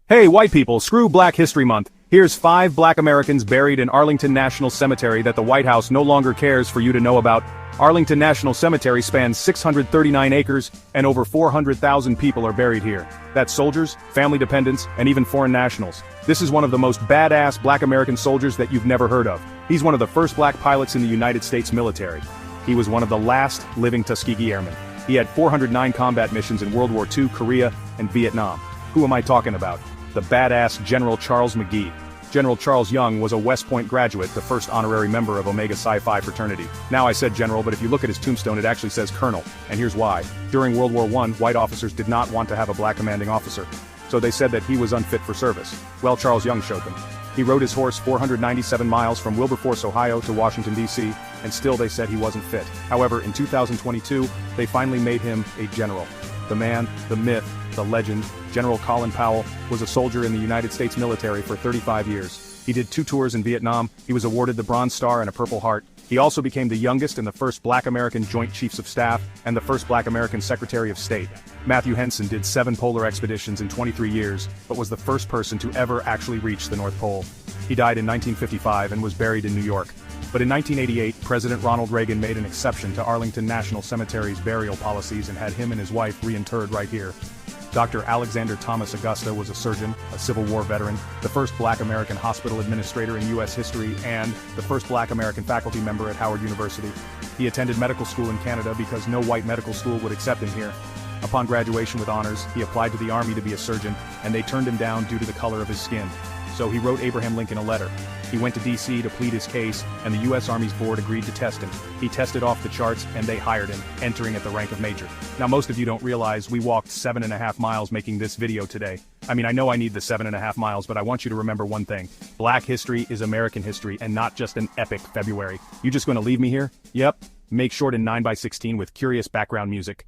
Hey, white people, screw Black History Month. Here's 5 Black Americans buried in Arlington National Cemetery that the White House no longer cares for you to know about. Arlington National Cemetery spans 639 acres, and over 400,000 people are buried here. That's soldiers, family dependents, and even foreign nationals. This is one of the most badass Black American soldiers that you've never heard of. He's one of the first Black pilots in the United States military. He was one of the last living Tuskegee Airmen. He had 409 combat missions in World War II, Korea, and Vietnam. Who am I talking about? The badass General Charles McGee. General Charles Young was a West Point graduate, the first honorary member of Omega Psi Phi fraternity. Now I said general, but if you look at his tombstone it actually says colonel, and here's why. During World War I, white officers did not want to have a black commanding officer, so they said that he was unfit for service. Well, Charles Young showed them. He rode his horse 497 miles from Wilberforce, Ohio to Washington, D.C., and still they said he wasn't fit. However, in 2022, they finally made him a general. The man, the myth, the legend, General Colin Powell, was a soldier in the United States military for 35 years. He did 2 tours in Vietnam, he was awarded the Bronze Star and a Purple Heart. He also became the youngest and the first Black American Joint Chiefs of Staff, and the first Black American Secretary of State. Matthew Henson did 7 polar expeditions in 23 years, but was the first person to ever actually reach the North Pole. He died in 1955 and was buried in New York. But in 1988, President Ronald Reagan made an exception to Arlington National Cemetery's burial policies and had him and his wife reinterred right here. Dr. Alexander Thomas Augusta was a surgeon, a Civil War veteran, the first Black American hospital administrator in U.S. history, and the first Black American faculty member at Howard University. He attended medical school in Canada because no white medical school would accept him here. Upon graduation with honors, he applied to the Army to be a surgeon, and they turned him down due to the color of his skin. So he wrote Abraham Lincoln a letter. He went to D.C. to plead his case, and the U.S. Army's board agreed to test him. He tested off the charts, and they hired him, entering at the rank of major. Now most of you don't realize we walked 7.5 miles making this video today. I mean, I know I need the 7.5 miles, but I want you to remember one thing. Black history is American history, and not just an epic February. You just gonna leave me here? Yep. Make short in 9:16 with curious background music.